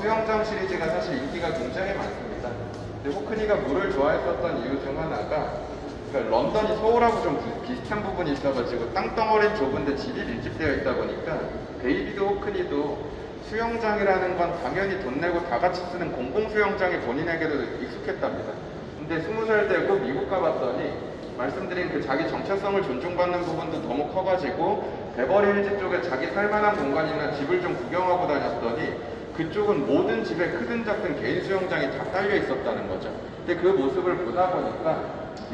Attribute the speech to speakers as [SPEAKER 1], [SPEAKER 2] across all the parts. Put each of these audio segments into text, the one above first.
[SPEAKER 1] 수영장 시리즈가 사실 인기가 굉장히 많습니다. 근데 호크니가 물을 좋아했었던 이유 중 하나가 그러니까 런던이 서울하고 좀 비슷한 부분이 있어가지고 땅덩어리는 좁은데 집이 밀집되어 있다 보니까 데이비드 호크니도 수영장이라는 건 당연히 돈 내고 다 같이 쓰는 공공수영장이 본인에게도 익숙했답니다. 근데 20살 되고 미국 가봤더니 말씀드린 그 자기 정체성을 존중받는 부분도 너무 커가지고 베버리힐즈 쪽에 자기 살만한 공간이나 집을 좀 구경하고 다녔더니 그쪽은 모든 집에 크든 작든 개인 수영장이 다 딸려 있었다는 거죠. 근데 그 모습을 보다 보니까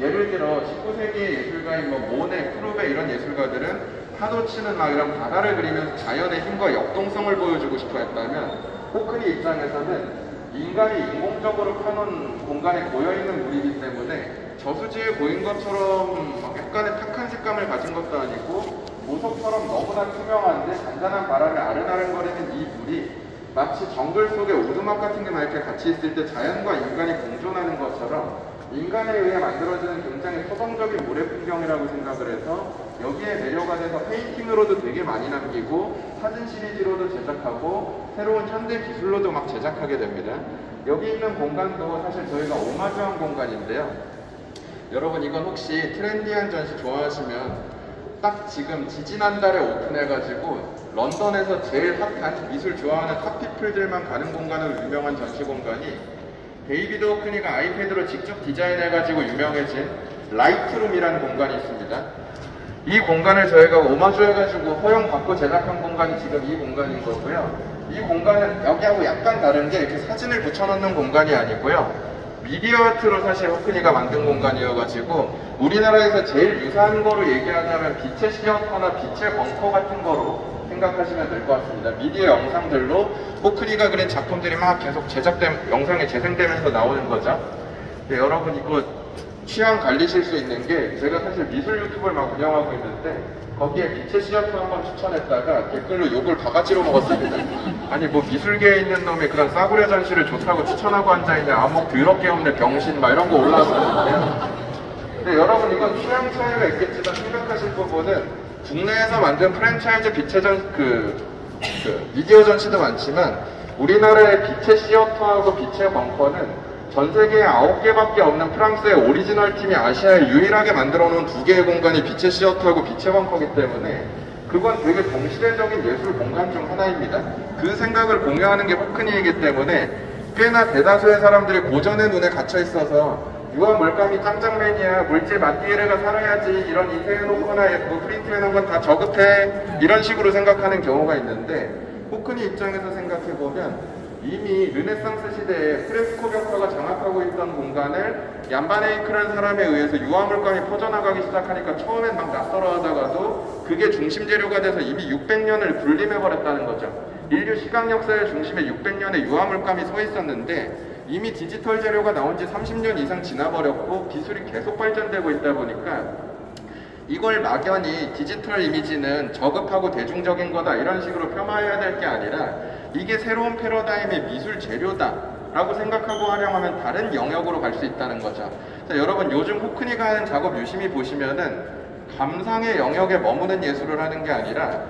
[SPEAKER 1] 예를 들어 19세기의 예술가인 모네, 크루베 이런 예술가들은 파도 치는 막 이런 바다를 그리면서 자연의 힘과 역동성을 보여주고 싶어 했다면 호크니 입장에서는 인간이 인공적으로 펴놓은 공간에 고여있는 물이기 때문에 저수지에 고인 것처럼 약간의 탁한 색감을 가진 것도 아니고 보석처럼 너무나 투명한데 잔잔한 바람에 아른아른거리는 이 물이 마치 정글 속에 오두막 같은 게 막 이렇게 같이 있을 때 자연과 인간이 공존하는 것처럼 인간에 의해 만들어지는 굉장히 서정적인 물의 풍경이라고 생각을 해서 여기에 매료가 돼서 페인팅으로도 되게 많이 남기고 사진 시리즈로도 제작하고 새로운 현대 기술로도 막 제작하게 됩니다. 여기 있는 공간도 사실 저희가 오마주한 공간인데요. 여러분 이건 혹시 트렌디한 전시 좋아하시면 딱 지금 지지난달에 오픈해가지고 런던에서 제일 핫한 미술 좋아하는 핫피플들만 가는 공간으로 유명한 전시 공간이 데이비드 호크니가 아이패드로 직접 디자인해가지고 유명해진 라이트룸이라는 공간이 있습니다. 이 공간을 저희가 오마주해가지고 허용받고 제작한 공간이 지금 이 공간인 거고요. 이 공간은 여기하고 약간 다른 게 이렇게 사진을 붙여놓는 공간이 아니고요. 미디어 아트로 사실 호크니가 만든 공간이어가지고 우리나라에서 제일 유사한 거로 얘기하자면 빛의 시어터나 빛의 벙커 같은 거로 생각하시면 될 것 같습니다. 미디어 영상들로 호크니가 그린 작품들이 막 계속 영상에 재생되면서 나오는 거죠. 네, 여러분 이거 취향 갈리실 수 있는 게 제가 사실 미술 유튜브를 막 운영하고 있는데 거기에 빛의 시어터 한번 추천했다가 댓글로 욕을 바가지로 먹었습니다. 아니 뭐 미술계에 있는 놈이 그런 싸구려 전시를 좋다고 추천하고 앉아있냐 암흑 더럽게 없네 병신 막 이런 거 올라왔었는데요. 근데 여러분 이건 취향 차이가 있겠지만 생각하실 부분은 국내에서 만든 프랜차이즈 빛의 미디어 전시도 많지만 우리나라의 빛의 시어터하고 빛의 벙커는 전 세계에 9개밖에 없는 프랑스의 오리지널 팀이 아시아에 유일하게 만들어 놓은 2개의 공간이 빛의 시어터하고 빛의 벙커이기 때문에 그건 되게 동시대적인 예술 공간 중 하나입니다. 그 생각을 공유하는 게 호크니이기 때문에 꽤나 대다수의 사람들이 고전의 눈에 갇혀 있어서 유화 물감이 짱짱맨이야, 물질 마띠에르가 살아야지, 이런 인쇄해놓거나 뭐 프린트해놓은 건 다 저급해, 이런 식으로 생각하는 경우가 있는데 호크니 입장에서 생각해보면 이미 르네상스 시대에 프레스코 벽화가 장악하고 있던 공간을 얀바네이크라는 사람에 의해서 유화 물감이 퍼져나가기 시작하니까 처음엔 막 낯설어 하다가도 그게 중심 재료가 돼서 이미 600년을 군림해버렸다는 거죠. 인류 시각 역사의 중심에 600년의 유화 물감이 서 있었는데 이미 디지털 재료가 나온 지 30년 이상 지나버렸고 기술이 계속 발전되고 있다 보니까 이걸 막연히 디지털 이미지는 저급하고 대중적인 거다 이런 식으로 폄하해야 될 게 아니라 이게 새로운 패러다임의 미술 재료다 라고 생각하고 활용하면 다른 영역으로 갈 수 있다는 거죠. 자, 여러분 요즘 호크니가 하는 작업 유심히 보시면은 감상의 영역에 머무는 예술을 하는 게 아니라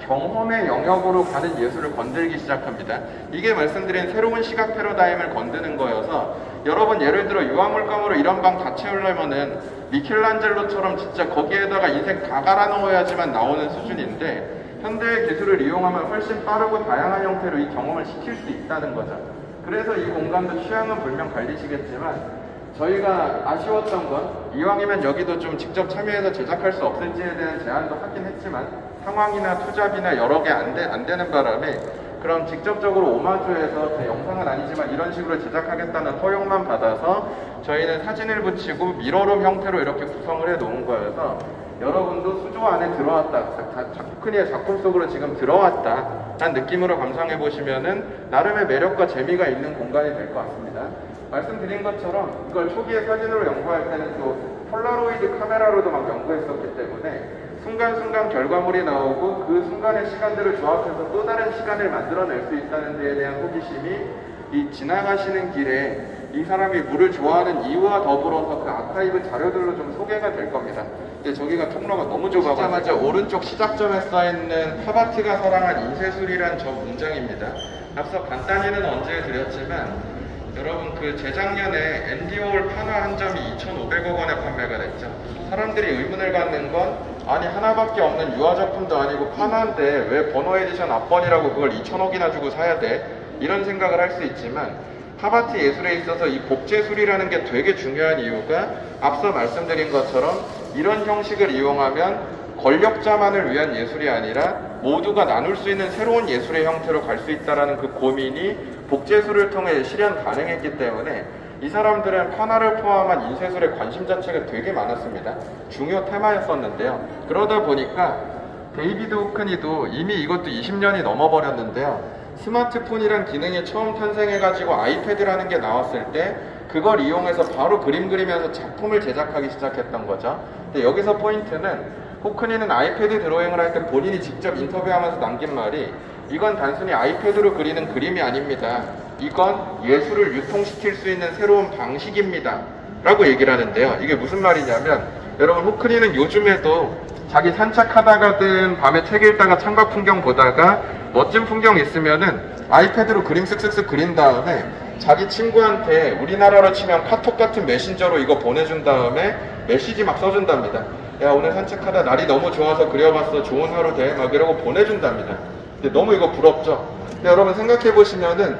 [SPEAKER 1] 경험의 영역으로 가는 예술을 건들기 시작합니다. 이게 말씀드린 새로운 시각 패러다임을 건드는 거여서 여러분 예를 들어 유화물감으로 이런 방 다 채우려면은 미켈란젤로처럼 진짜 거기에다가 인생 다 갈아 넣어야지만 나오는 수준인데 현대의 기술을 이용하면 훨씬 빠르고 다양한 형태로 이 경험을 시킬 수 있다는 거죠. 그래서 이 공간도 취향은 분명 갈리시겠지만 저희가 아쉬웠던 건 이왕이면 여기도 좀 직접 참여해서 제작할 수 없을지에 대한 제안도 하긴 했지만 상황이나 투잡이나 여러 개 안 되는 바람에 그럼 직접적으로 오마주에서 제 영상은 아니지만 이런 식으로 제작하겠다는 허용만 받아서 저희는 사진을 붙이고 미러룸 형태로 이렇게 구성을 해 놓은 거여서 여러분도 수조 안에 들어왔다, 호크니의 작품 속으로 지금 들어왔다 라는 느낌으로 감상해 보시면은 나름의 매력과 재미가 있는 공간이 될 것 같습니다. 말씀드린 것처럼 이걸 초기에 사진으로 연구할 때는 또 폴라로이드 카메라로도 막 연구했었기 때문에 순간순간 결과물이 나오고 그 순간의 시간들을 조합해서 또 다른 시간을 만들어낼 수 있다는 데에 대한 호기심이 이 지나가시는 길에 이 사람이 물을 좋아하는 이유와 더불어서 그 아카이브 자료들로 좀 소개가 될 겁니다. 근데 저기가 통로가 너무 좁아가지고 오른쪽 시작점에 써있는 파바티가 사랑한 인쇄술이란 저 문장입니다. 앞서 간단히는 언제드렸지만 여러분 그 재작년에 앤디 워홀 판화 한 점이 2,500억 원에 판매가 됐죠. 사람들이 의문을 갖는 건 아니 하나밖에 없는 유화작품도 아니고 판화인데 왜 번호 에디션 앞번이라고 그걸 2,000억이나 주고 사야 돼? 이런 생각을 할 수 있지만 팝아트 예술에 있어서 이 복제술이라는 게 되게 중요한 이유가 앞서 말씀드린 것처럼 이런 형식을 이용하면 권력자만을 위한 예술이 아니라 모두가 나눌 수 있는 새로운 예술의 형태로 갈 수 있다는 그 고민이 복제술을 통해 실현 가능했기 때문에 이 사람들은 판화를 포함한 인쇄술에 관심 자체가 되게 많았습니다. 중요 테마였었는데요. 그러다 보니까 데이비드 호크니도 이미 이것도 20년이 넘어버렸는데요. 스마트폰이란 기능이 처음 탄생해가지고 아이패드라는 게 나왔을 때 그걸 이용해서 바로 그림 그리면서 작품을 제작하기 시작했던 거죠. 근데 여기서 포인트는 호크니는 아이패드 드로잉을 할 때 본인이 직접 인터뷰하면서 남긴 말이 이건 단순히 아이패드로 그리는 그림이 아닙니다. 이건 예술을 유통시킬 수 있는 새로운 방식입니다. 라고 얘기를 하는데요. 이게 무슨 말이냐면 여러분 호크니는 요즘에도 자기 산책하다가든 밤에 책 읽다가 창밖 풍경 보다가 멋진 풍경 있으면은 아이패드로 그림 쓱쓱쓱 그린 다음에 자기 친구한테 우리나라로 치면 카톡 같은 메신저로 이거 보내준 다음에 메시지 막 써준답니다. 야 오늘 산책하다 날이 너무 좋아서 그려봤어. 좋은 하루 돼. 막 이러고 보내준답니다. 근데 너무 이거 부럽죠? 근데 여러분 생각해보시면은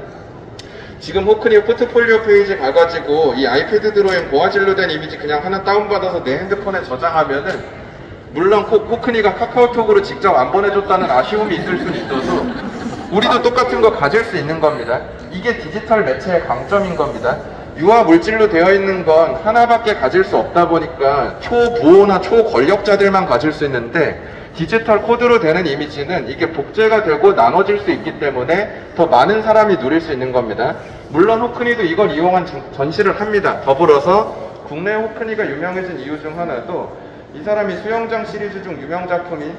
[SPEAKER 1] 지금 호크니 포트폴리오 페이지 가가지고 이 아이패드 드로잉 고화질로 된 이미지 그냥 하나 다운받아서 내 핸드폰에 저장하면은 물론 호크니가 카카오톡으로 직접 안 보내줬다는 아쉬움이 있을 수는 있어도 우리도 똑같은 거 가질 수 있는 겁니다. 이게 디지털 매체의 강점인 겁니다. 유화 물질로 되어 있는 건 하나밖에 가질 수 없다 보니까 초부호나 초권력자들만 가질 수 있는데 디지털 코드로 되는 이미지는 이게 복제가 되고 나눠질 수 있기 때문에 더 많은 사람이 누릴 수 있는 겁니다. 물론 호크니도 이걸 이용한 전시를 합니다. 더불어서 국내 호크니가 유명해진 이유 중 하나도 이 사람이 수영장 시리즈 중 유명 작품이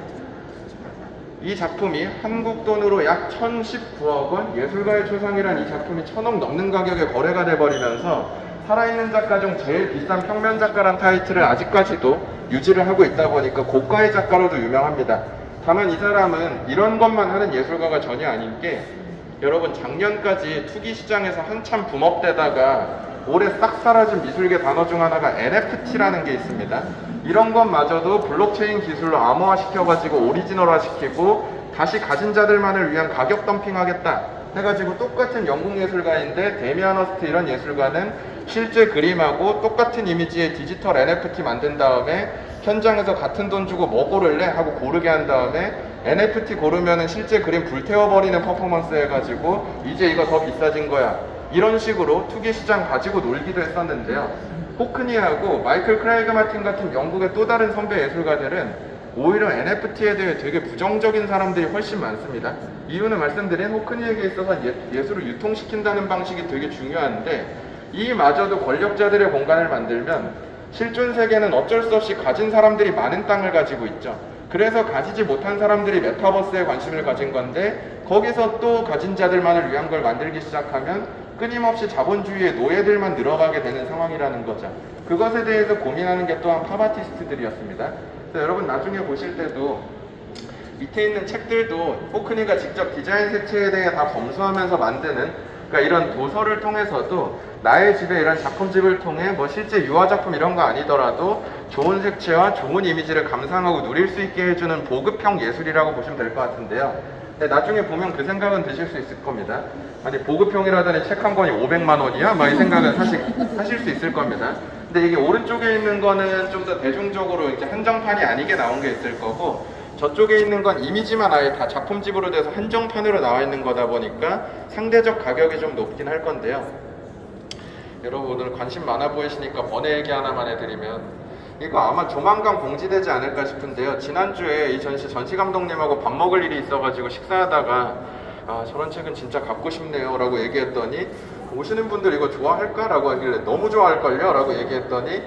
[SPEAKER 1] 이 작품이 한국 돈으로 약 1,019억 원, 예술가의 초상이란 이 작품이 1,000억 넘는 가격에 거래가 돼버리면서 살아있는 작가 중 제일 비싼 평면 작가란 타이틀을 아직까지도 유지를 하고 있다 보니까 고가의 작가로도 유명합니다. 다만 이 사람은 이런 것만 하는 예술가가 전혀 아닌 게 여러분 작년까지 투기 시장에서 한참 붐업되다가 올해 싹 사라진 미술계 단어 중 하나가 NFT라는 게 있습니다. 이런 것마저도 블록체인 기술로 암호화 시켜가지고 오리지널화 시키고 다시 가진 자들만을 위한 가격 덤핑하겠다 해가지고 똑같은 영국 예술가인데 데미안 허스트 이런 예술가는 실제 그림하고 똑같은 이미지의 디지털 NFT 만든 다음에 현장에서 같은 돈 주고 뭐 고를래? 하고 고르게 한 다음에 NFT 고르면은 실제 그림 불태워버리는 퍼포먼스 해가지고 이제 이거 더 비싸진 거야. 이런 식으로 투기 시장 가지고 놀기도 했었는데요. 호크니하고 마이클 크라이그 마틴 같은 영국의 또 다른 선배 예술가들은 오히려 NFT에 대해 되게 부정적인 사람들이 훨씬 많습니다. 이유는 말씀드린 호크니에게 있어서 예술을 유통시킨다는 방식이 되게 중요한데 이마저도 권력자들의 공간을 만들면 실존 세계는 어쩔 수 없이 가진 사람들이 많은 땅을 가지고 있죠. 그래서 가지지 못한 사람들이 메타버스에 관심을 가진 건데 거기서 또 가진 자들만을 위한 걸 만들기 시작하면 끊임없이 자본주의의 노예들만 늘어가게 되는 상황이라는 거죠. 그것에 대해서 고민하는 게 또한 팝아티스트들이었습니다. 여러분 나중에 보실 때도 밑에 있는 책들도 호크니가 직접 디자인 색채에 대해 다 검수하면서 만드는 그러니까 이런 도서를 통해서도 나의 집에 이런 작품집을 통해 뭐 실제 유화작품 이런 거 아니더라도 좋은 색채와 좋은 이미지를 감상하고 누릴 수 있게 해주는 보급형 예술이라고 보시면 될 것 같은데요. 나중에 보면 그 생각은 드실 수 있을 겁니다. 아니 보급형이라더니 책 한 권이 500만 원이야? 막 이 생각은 하실 수 있을 겁니다. 근데 이게 오른쪽에 있는 거는 좀 더 대중적으로 이제 한정판이 아니게 나온 게 있을 거고 저쪽에 있는 건 이미지만 아예 다 작품집으로 돼서 한정판으로 나와 있는 거다 보니까 상대적 가격이 좀 높긴 할 건데요. 여러분 오늘 관심 많아 보이시니까 번외 얘기 하나만 해드리면 이거 아마 조만간 공지되지 않을까 싶은데요. 지난주에 이 전시 감독님하고 밥 먹을 일이 있어가지고 식사하다가 아 저런 책은 진짜 갖고 싶네요 라고 얘기했더니 오시는 분들 이거 좋아할까? 라고 하길래 너무 좋아할걸요? 라고 얘기했더니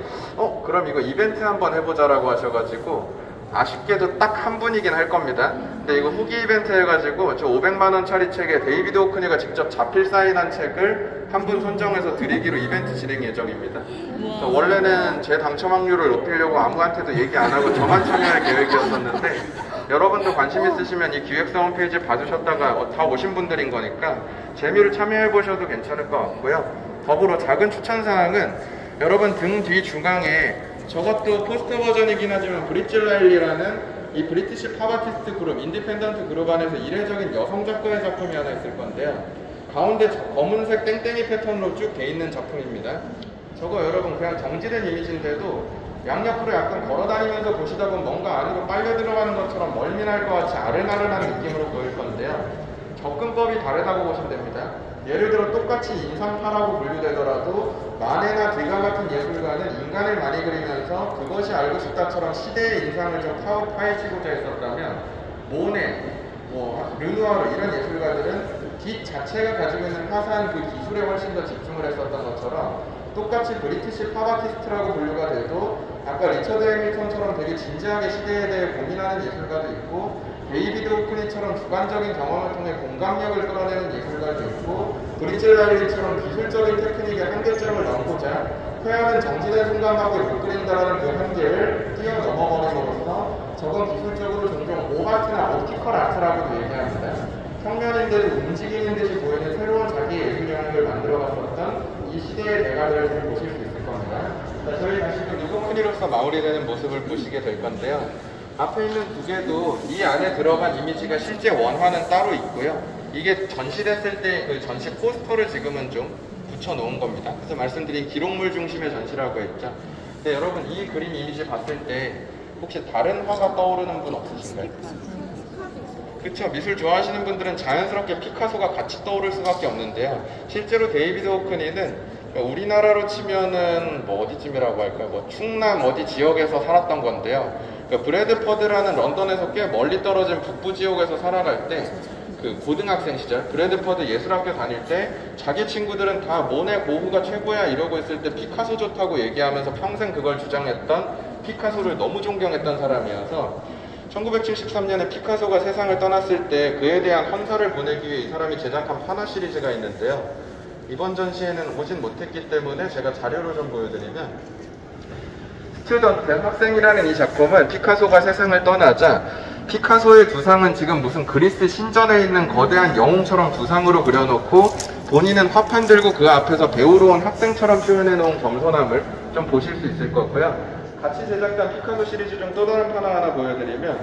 [SPEAKER 1] 그럼 이거 이벤트 한번 해보자 라고 하셔가지고 아쉽게도 딱 한 분이긴 할 겁니다. 근데 이거 후기 이벤트 해가지고 저 500만원짜리 책에 데이비드 호크니가 직접 자필 사인한 책을 한 분 선정해서 드리기로 이벤트 진행 예정입니다. 원래는 제 당첨 확률을 높이려고 아무한테도 얘기 안 하고 저만 참여할 계획이었었는데 여러분도 관심 있으시면 이 기획사 홈페이지 봐주셨다가 다 오신 분들인 거니까 재미로 참여해 보셔도 괜찮을 것 같고요. 더불어 작은 추천사항은 여러분 등 뒤 중앙에 저것도 포스터 버전이긴 하지만 브릿지 라일리라는 이 브리티시 팝아티스트 그룹, 인디펜던트 그룹 안에서 이례적인 여성 작가의 작품이 하나 있을 건데요. 가운데 검은색 땡땡이 패턴으로 쭉 돼 있는 작품입니다. 저거 여러분 그냥 정지된 이미지인데도 양옆으로 약간 걸어다니면서 보시다 보면 뭔가 안으로 빨려 들어가는 것처럼 멀미날 것 같이 아른아른한 느낌으로 보일 건데요. 접근법이 다르다고 보시면 됩니다. 예를 들어 똑같이 인상파라고 분류되더라도 마네나 드가 같은 예술가는 인간을 많이 그리면서 그것이 알고 싶다처럼 시대의 인상을 좀 파헤치고자 했었다면 모네, 르누아르 이런 예술가들은 빛 자체가 가지고 있는 화사한 그 기술에 훨씬 더 집중을 했었던 것처럼 똑같이 브리티시 팝아티스트라고 분류가 돼도 아까 리처드 해밀턴처럼 되게 진지하게 시대에 대해 고민하는 예술가도 있고 데이비드 호크니처럼 주관적인 경험을 통해 공감력을 끌어내는 예술가도 있고 브릿지 라일리처럼 기술적인 테크닉에 한계점을 넘고자 표현은 정지된 순간밖에 못 그린다는 그 한계를 뛰어넘어버림으로써 저건 기술적으로 종종 오아트나 옵티컬 아트라고도 얘기합니다. 평면인데도 움직이는 듯이 보이는 새로운 자기 예술 영역을 만들어갔었던 이 시대의 대가들을 좀 보실 수 있을 겁니다. 자, 저희 다시 좀 호크니로서 마무리되는 모습을 보시게 될 건데요. 앞에 있는 두 개도 이 안에 들어간 이미지가 실제 원화는 따로 있고요. 이게 전시됐을 때 그 전시 포스터를 지금은 좀 붙여놓은 겁니다. 그래서 말씀드린 기록물 중심의 전시라고 했죠. 근데 여러분 이 그림 이미지 봤을 때 혹시 다른 화가 떠오르는 분 없으신가요? 그쵸, 미술 좋아하시는 분들은 자연스럽게 피카소가 같이 떠오를 수밖에 없는데요. 실제로 데이비드 호크니는 우리나라로 치면은 어디쯤이라고 할까요? 충남 어디 지역에서 살았던 건데요. 브래드퍼드라는 런던에서 꽤 멀리 떨어진 북부 지역에서 살아갈 때 그 고등학생 시절 브래드퍼드 예술학교 다닐 때 자기 친구들은 다 모네 고흐가 최고야 이러고 있을 때 피카소 좋다고 얘기하면서 평생 그걸 주장했던 피카소를 너무 존경했던 사람이어서 1973년에 피카소가 세상을 떠났을 때 그에 대한 헌사를 보내기 위해 이 사람이 제작한 판화 시리즈가 있는데요. 이번 전시에는 오진 못했기 때문에 제가 자료를 좀 보여드리면 스튜던트, 학생이라는 이 작품은 피카소가 세상을 떠나자 피카소의 두상은 지금 무슨 그리스 신전에 있는 거대한 영웅처럼 두상으로 그려놓고 본인은 화판 들고 그 앞에서 배우러 온 학생처럼 표현해놓은 겸손함을 좀 보실 수 있을 거고요. 같이 제작한 피카소 시리즈 중 또 다른 판화 하나 보여드리면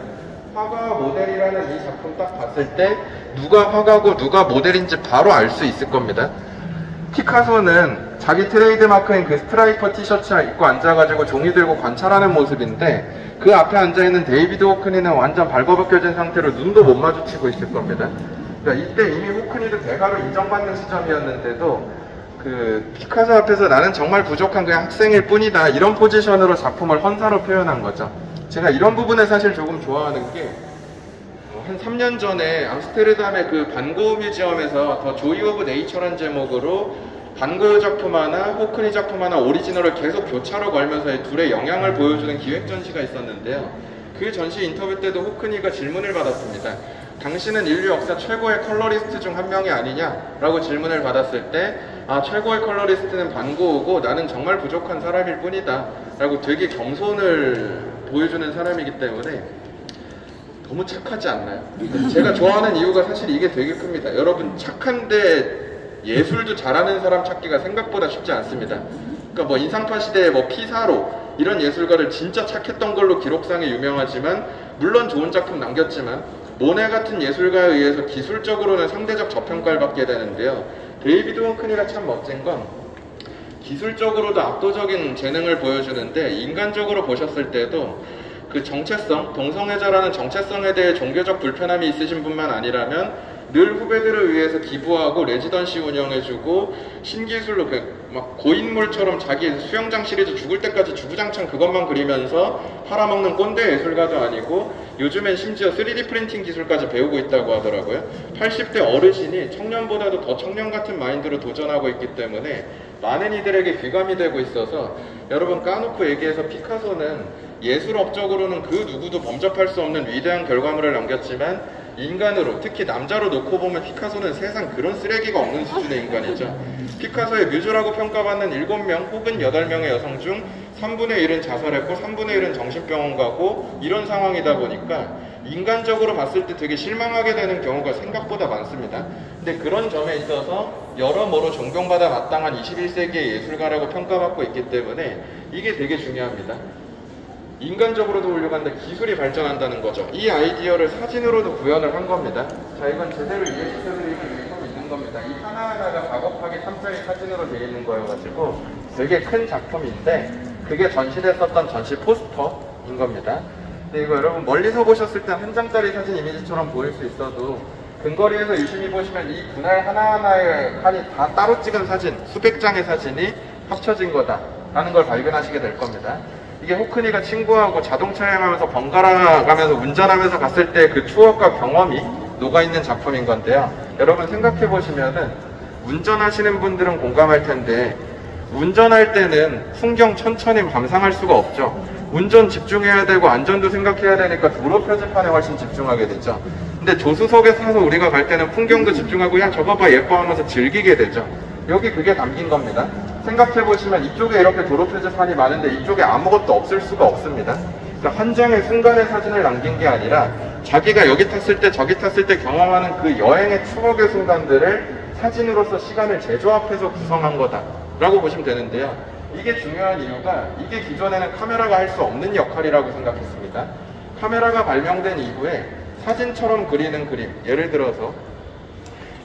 [SPEAKER 1] 화가와 모델이라는 이 작품 딱 봤을 때 누가 화가고 누가 모델인지 바로 알 수 있을 겁니다. 피카소는 자기 트레이드마크인 그 스트라이퍼 티셔츠 입고 앉아가지고 종이 들고 관찰하는 모습인데 그 앞에 앉아있는 데이비드 호크니는 완전 발버벗겨진 상태로 눈도 못 마주치고 있을 겁니다. 그러니까 이때 이미 호크니도 대가로 인정받는 시점이었는데도 그 피카소 앞에서 나는 정말 부족한 그냥 학생일 뿐이다 이런 포지션으로 작품을 헌사로 표현한 거죠. 제가 이런 부분에 사실 조금 좋아하는 게 한 3년 전에 암스테르담의 그 반고흐 뮤지엄에서 더 조이 오브 네이처라는 제목으로 반고흐 작품 하나, 호크니 작품 하나 오리지널을 계속 교차로 걸면서 이 둘의 영향을 보여주는 기획 전시가 있었는데요. 그 전시 인터뷰 때도 호크니가 질문을 받았습니다. 당신은 인류 역사 최고의 컬러리스트 중 한 명이 아니냐? 라고 질문을 받았을 때 최고의 컬러리스트는 반고흐고 나는 정말 부족한 사람일 뿐이다 라고 되게 겸손을 보여주는 사람이기 때문에 너무 착하지 않나요? 제가 좋아하는 이유가 사실 이게 되게 큽니다. 여러분 착한데 예술도 잘하는 사람 찾기가 생각보다 쉽지 않습니다. 그러니까 인상파 시대에 피사로 이런 예술가를 진짜 착했던 걸로 기록상에 유명하지만 물론 좋은 작품 남겼지만 모네 같은 예술가에 의해서 기술적으로는 상대적 저평가를 받게 되는데요. 데이비드 호크니가 참 멋진 건 기술적으로도 압도적인 재능을 보여주는데 인간적으로 보셨을 때도 그 정체성, 동성애자라는 정체성에 대해 종교적 불편함이 있으신 분만 아니라면 늘 후배들을 위해서 기부하고 레지던시 운영해주고 신기술로 막 고인물처럼 자기 수영장 시리즈 죽을 때까지 주구장창 그것만 그리면서 팔아먹는 꼰대 예술가도 아니고 요즘엔 심지어 3D 프린팅 기술까지 배우고 있다고 하더라고요. 80대 어르신이 청년보다도 더 청년 같은 마인드로 도전하고 있기 때문에 많은 이들에게 귀감이 되고 있어서 여러분 까놓고 얘기해서 피카소는 예술업적으로는 그 누구도 범접할 수 없는 위대한 결과물을 남겼지만 인간으로 특히 남자로 놓고 보면 피카소는 세상 그런 쓰레기가 없는 수준의 인간이죠. 피카소의 뮤즈라고 평가받는 7명 혹은 8명의 여성 중 3분의 1은 자살했고 3분의 1은 정신병원 가고 이런 상황이다 보니까 인간적으로 봤을 때 되게 실망하게 되는 경우가 생각보다 많습니다. 근데 그런 점에 있어서 여러모로 존경받아 마땅한 21세기의 예술가라고 평가받고 있기 때문에 이게 되게 중요합니다. 인간적으로도 훌륭한데 기술이 발전한다는 거죠. 이 아이디어를 사진으로도 구현을 한 겁니다. 자, 이건 제대로 이해시켜드리기 위해서 있는 겁니다. 이 하나하나가 작업하기 탐정이 사진으로 되어 있는 거여가지고 되게 큰 작품인데 그게 전시됐었던 전시 포스터인 겁니다. 근데 이거 여러분 멀리서 보셨을 때 한 장짜리 사진 이미지처럼 보일 수 있어도 근거리에서 유심히 보시면 이 분할 하나하나의 칸이 다 따로 찍은 사진, 수백 장의 사진이 합쳐진 거다라는 걸 발견하시게 될 겁니다. 이게 호크니가 친구하고 자동차 여행하면서 번갈아 가면서 운전하면서 갔을 때 그 추억과 경험이 녹아있는 작품인 건데요. 여러분 생각해 보시면은 운전하시는 분들은 공감할 텐데 운전할 때는 풍경 천천히 감상할 수가 없죠. 운전 집중해야 되고 안전도 생각해야 되니까 도로 표지판에 훨씬 집중하게 되죠. 근데 조수석에 타서 우리가 갈 때는 풍경도 집중하고 야 저거 봐 예뻐 하면서 즐기게 되죠. 여기 그게 담긴 겁니다. 생각해보시면 이쪽에 이렇게 도로 표지판이 많은데 이쪽에 아무것도 없을 수가 없습니다. 그러니까 한 장의 순간의 사진을 남긴 게 아니라 자기가 여기 탔을 때 저기 탔을 때 경험하는 그 여행의 추억의 순간들을 사진으로서 시간을 재조합해서 구성한 거다라고 보시면 되는데요. 이게 중요한 이유가 이게 기존에는 카메라가 할 수 없는 역할이라고 생각했습니다. 카메라가 발명된 이후에 사진처럼 그리는 그림, 예를 들어서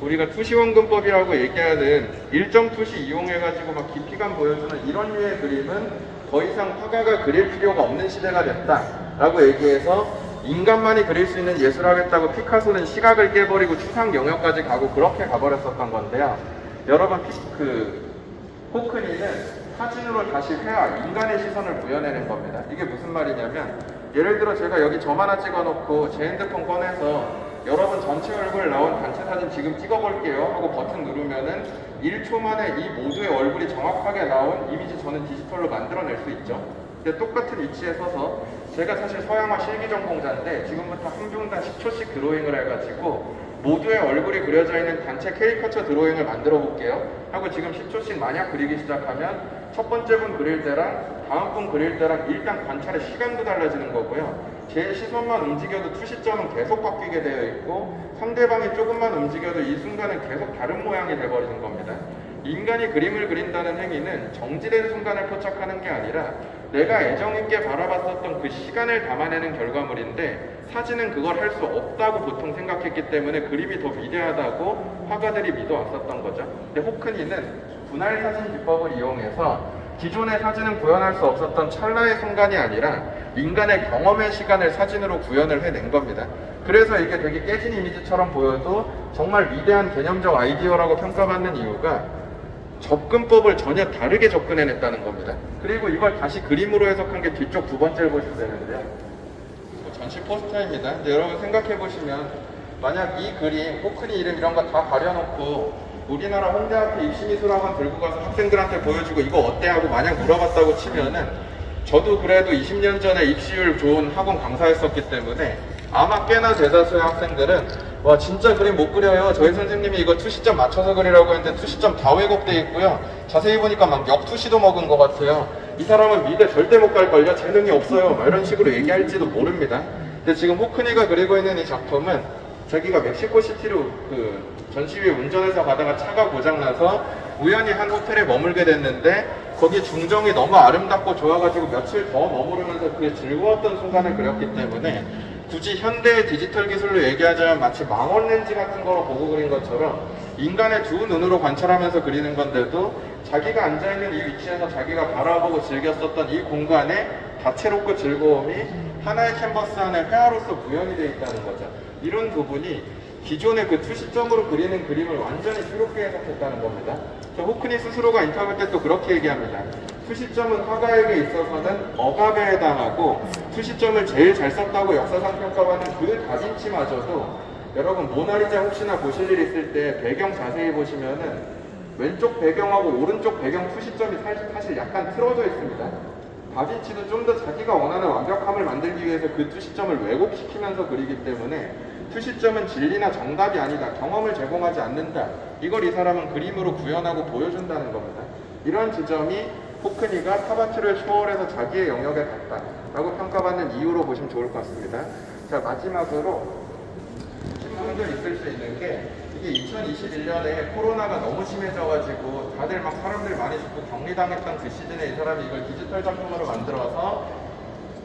[SPEAKER 1] 우리가 투시원근법이라고 얘기하는 일정 투시 이용해가지고 막 깊이감 보여주는 이런 류의 그림은 더 이상 화가가 그릴 필요가 없는 시대가 됐다라고 얘기해서 인간만이 그릴 수 있는 예술하겠다고 피카소는 시각을 깨버리고 추상 영역까지 가고 그렇게 가버렸었던 건데요. 여러분 호크니는 사진으로 다시 인간의 시선을 구현해낸 겁니다. 이게 무슨 말이냐면 예를 들어 제가 여기 점 하나 찍어놓고 제 핸드폰 꺼내서 여러분 전체 얼굴 나온 단체 사진 지금 찍어볼게요 하고 버튼 누르면은 1초 만에 이 모두의 얼굴이 정확하게 나온 이미지 저는 디지털로 만들어낼 수 있죠. 근데 똑같은 위치에 서서 제가 사실 서양화 실기전공자인데 지금부터 한 분당 10초씩 드로잉을 해가지고 모두의 얼굴이 그려져 있는 단체 캐리커처 드로잉을 만들어 볼게요 하고 지금 10초씩 만약 그리기 시작하면 첫 번째 분 그릴 때랑 다음 분 그릴 때랑 일단 관찰의 시간도 달라지는 거고요. 제 시선만 움직여도 투시점은 계속 바뀌게 되어 있고 상대방이 조금만 움직여도 이 순간은 계속 다른 모양이 돼버리는 겁니다. 인간이 그림을 그린다는 행위는 정지된 순간을 포착하는 게 아니라 내가 애정있게 바라봤었던 그 시간을 담아내는 결과물인데 사진은 그걸 할 수 없다고 보통 생각했기 때문에 그림이 더 위대하다고 화가들이 믿어왔었던 거죠. 근데 호크니는 분할 사진 기법을 이용해서 기존의 사진은 구현할 수 없었던 찰나의 순간이 아니라 인간의 경험의 시간을 사진으로 구현을 해낸 겁니다. 그래서 이게 되게 깨진 이미지처럼 보여도 정말 위대한 개념적 아이디어라고 평가받는 이유가 접근법을 전혀 다르게 접근해냈다는 겁니다. 그리고 이걸 다시 그림으로 해석한 게 뒤쪽 두 번째를 보시면 되는데요. 전시 포스터입니다. 근데 여러분 생각해보시면 만약 이 그림, 호크니 이름 이런 거 다 가려놓고 우리나라 홍대 앞에 입시미술학원 들고 가서 학생들한테 보여주고 이거 어때 하고 만약 물어봤다고 치면은 저도 그래도 20년 전에 입시율 좋은 학원 강사였었기 때문에 아마 꽤나 대다수의 학생들은 와 진짜 그림 못 그려요. 저희 선생님이 이거 투시점 맞춰서 그리라고 했는데 투시점 다 왜곡돼 있고요. 자세히 보니까 막 역투시도 먹은 것 같아요. 이 사람은 미대 절대 못 갈걸요. 재능이 없어요. 막 이런 식으로 얘기할지도 모릅니다. 근데 지금 호크니가 그리고 있는 이 작품은 자기가 멕시코시티로 전시회 운전해서 가다가 차가 고장나서 우연히 한 호텔에 머물게 됐는데 거기 중정이 너무 아름답고 좋아가지고 며칠 더 머무르면서 그게 즐거웠던 순간을 그렸기 때문에 굳이 현대의 디지털 기술로 얘기하자면 마치 망원 렌즈 같은 거로 보고 그린 것처럼 인간의 두 눈으로 관찰하면서 그리는 건데도 자기가 앉아있는 이 위치에서 자기가 바라보고 즐겼었던 이 공간의 다채롭고 즐거움이 하나의 캔버스 안에 회화로서 구현이 되어 있다는 거죠. 이런 부분이 기존의 그 투시점으로 그리는 그림을 완전히 새롭게 해석했다는 겁니다. 호크니 스스로가 인터뷰 때 또 그렇게 얘기합니다. 투시점은 화가에게 있어서는 억압에 해당하고 투시점을 제일 잘 썼다고 역사상 평가받는 그 다빈치마저도 여러분 모나리자 혹시나 보실 일 있을 때 배경 자세히 보시면은 왼쪽 배경하고 오른쪽 배경 투시점이 사실 약간 틀어져 있습니다. 다빈치도 좀 더 자기가 원하는 완벽함을 만들기 위해서 그 투시점을 왜곡시키면서 그리기 때문에 투시점은 진리나 정답이 아니다. 경험을 제공하지 않는다. 이걸 이 사람은 그림으로 구현하고 보여준다는 겁니다. 이런 지점이 호크니가 파바트를 초월해서 자기의 영역에 갔다라고 평가받는 이유로 보시면 좋을 것 같습니다. 자, 마지막으로 질문들 있을 수 있는 게 이게 2021년에 코로나가 너무 심해져가지고 다들 막 사람들 많이 죽고 격리당했던 그 시즌에 이 사람이 이걸 디지털 작품으로 만들어서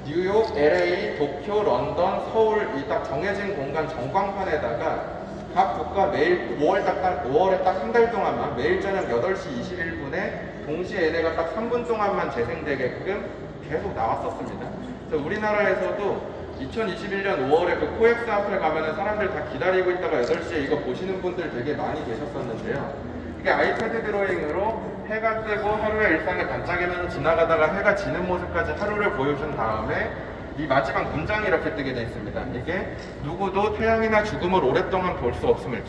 [SPEAKER 1] 뉴욕, LA, 도쿄, 런던, 서울 이 딱 정해진 공간 전광판에다가 각 국가 매일 5월에 딱 한 달 동안만 매일 저녁 8시 21분에 동시에 얘네가 딱 3분 동안만 재생되게끔 계속 나왔었습니다. 그래서 우리나라에서도 2021년 5월에 그 코엑스 앞에 가면은 사람들 다 기다리고 있다가 8시에 이거 보시는 분들 되게 많이 계셨었는데요. 이게 아이패드 드로잉으로 해가 뜨고 하루의 일상을 반짝이면서 지나가다가 해가 지는 모습까지 하루를 보여준 다음에 이 마지막 문장이 이렇게 뜨게 되어 있습니다. 이게 누구도 태양이나 죽음을 오랫동안 볼 수 없음을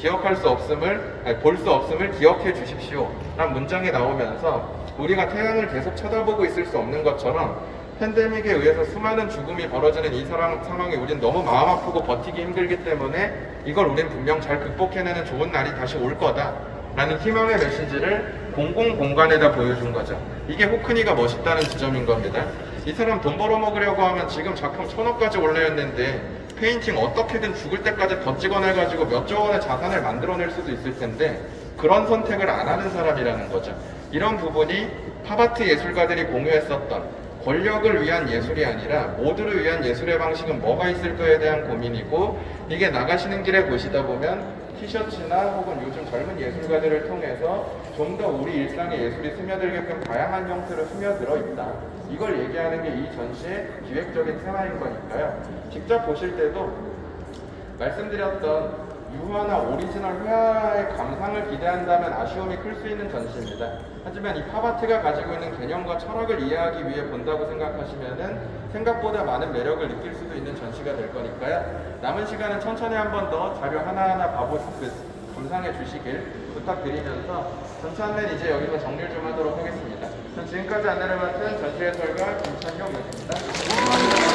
[SPEAKER 1] 볼 수 없음을 기억해 주십시오 라는 문장이 나오면서 우리가 태양을 계속 쳐다보고 있을 수 없는 것처럼 팬데믹에 의해서 수많은 죽음이 벌어지는 이 상황에 우린 너무 마음 아프고 버티기 힘들기 때문에 이걸 우린 분명 잘 극복해내는 좋은 날이 다시 올 거다 라는 희망의 메시지를 공공공간에다 보여준 거죠. 이게 호크니가 멋있다는 지점인 겁니다. 이 사람 돈 벌어먹으려고 하면 지금 작품 1000억까지 올려냈는데 페인팅 어떻게든 죽을 때까지 더 찍어내가지고 몇 조 원의 자산을 만들어낼 수도 있을 텐데 그런 선택을 안 하는 사람이라는 거죠. 이런 부분이 팝아트 예술가들이 공유했었던 권력을 위한 예술이 아니라 모두를 위한 예술의 방식은 뭐가 있을까에 대한 고민이고, 이게 나가시는 길에 보시다 보면 티셔츠나 혹은 요즘 젊은 예술가들을 통해서 좀 더 우리 일상에 예술이 스며들게끔 다양한 형태로 스며들어 있다. 이걸 얘기하는 게 이 전시의 기획적인 테마인 거니까요. 직접 보실 때도 말씀드렸던 유화나 오리지널 회화의 감상을 기대한다면 아쉬움이 클 수 있는 전시입니다. 하지만 이 팝아트가 가지고 있는 개념과 철학을 이해하기 위해 본다고 생각하시면은 생각보다 많은 매력을 느낄 수도 있는 전시가 될 거니까요. 남은 시간은 천천히 한 번 더 자료 하나하나 감상해 주시길 부탁드리면서 전시 안내는 이제 여기서 정리를 좀 하도록 하겠습니다. 전 지금까지 안내를 맡은 전시해설가 김찬용이었습니다.